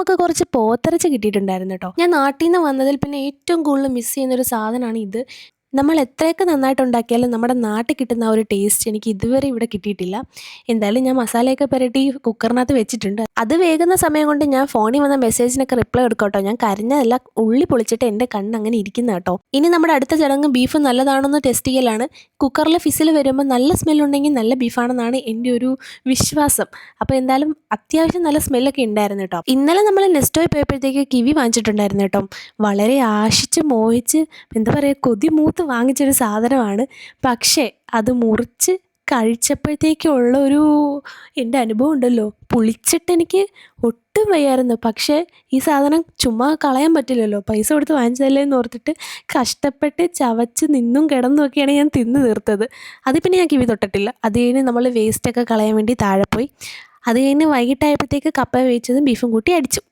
നമുക്ക് കുറച്ച് പോത്തിറച്ചി കിട്ടിയിട്ടുണ്ടായിരുന്നു കേട്ടോ. ഞാൻ നാട്ടിൽ നിന്ന് വന്നതിൽ പിന്നെ ഏറ്റവും കൂടുതൽ മിസ് ചെയ്യുന്നൊരു സാധനമാണ് ഇത്. നമ്മൾ എത്രയൊക്കെ നന്നായിട്ട് ഉണ്ടാക്കിയാലും നമ്മുടെ നാട്ടിൽ കിട്ടുന്ന ആ ഒരു ടേസ്റ്റ് എനിക്ക് ഇതുവരെ ഇവിടെ കിട്ടിയിട്ടില്ല. എന്തായാലും ഞാൻ മസാലയൊക്കെ പുരട്ടി കുക്കറിനകത്ത് വെച്ചിട്ടുണ്ട്. അത് വേകുന്ന സമയം കൊണ്ട് ഞാൻ ഫോണിൽ വന്ന മെസ്സേജിനൊക്കെ റിപ്ലൈ കൊടുക്കാം കേട്ടോ. ഞാൻ കരഞ്ഞതല്ല, ഉള്ളി പൊളിച്ചിട്ട് എൻ്റെ കണ്ണ് അങ്ങനെ ഇരിക്കുന്ന കേട്ടോ. ഇനി നമ്മുടെ അടുത്ത ചടങ്ങ് ബീഫ് നല്ലതാണെന്ന് ടെസ്റ്റ് ചെയ്യലാണ്. കുക്കറിൽ ഫിസിൽ വരുമ്പോൾ നല്ല സ്മെല്ലുണ്ടെങ്കിൽ നല്ല ബീഫാണെന്നാണ് എൻ്റെ ഒരു വിശ്വാസം. അപ്പോൾ എന്തായാലും അത്യാവശ്യം നല്ല സ്മെല്ലൊക്കെ ഉണ്ടായിരുന്നു കേട്ടോ. ഇന്നലെ നമ്മൾ നെസ്റ്റോയിൽ പോയപ്പോഴത്തേക്ക് കിവി വാങ്ങിച്ചിട്ടുണ്ടായിരുന്നു കേട്ടോ. വളരെ ആശിച്ച് മോഹിച്ച് എന്താ പറയുക, കൊതി മൂത്ത് വാങ്ങിച്ചൊരു സാധനമാണ്. പക്ഷേ അത് മുറിച്ച് കഴിച്ചപ്പോഴത്തേക്കുള്ള എൻ്റെ അനുഭവം ഉണ്ടല്ലോ, പുളിച്ചിട്ട് എനിക്ക് ഒട്ടും വയ്യായിരുന്നു. പക്ഷേ ഈ സാധനം ചുമ്മാ കളയാൻ പറ്റില്ലല്ലോ, പൈസ കൊടുത്ത് വാങ്ങിച്ചതല്ലേ എന്ന് ഓർത്തിട്ട് കഷ്ടപ്പെട്ട് ചവച്ച് നിന്നും കിടന്നുമൊക്കെയാണ് ഞാൻ തിന്ന് തീർത്തത്. അത് പിന്നെ ഞാൻ കിവി തൊട്ടിട്ടില്ല. അത് കഴിഞ്ഞ് നമ്മൾ വേസ്റ്റൊക്കെ കളയാൻ വേണ്ടി താഴെ പോയി. അത് കഴിഞ്ഞ് വൈകിട്ടായപ്പോഴത്തേക്ക് കപ്പ വേവിച്ചതും ബീഫും കൂട്ടി അടിച്ചു.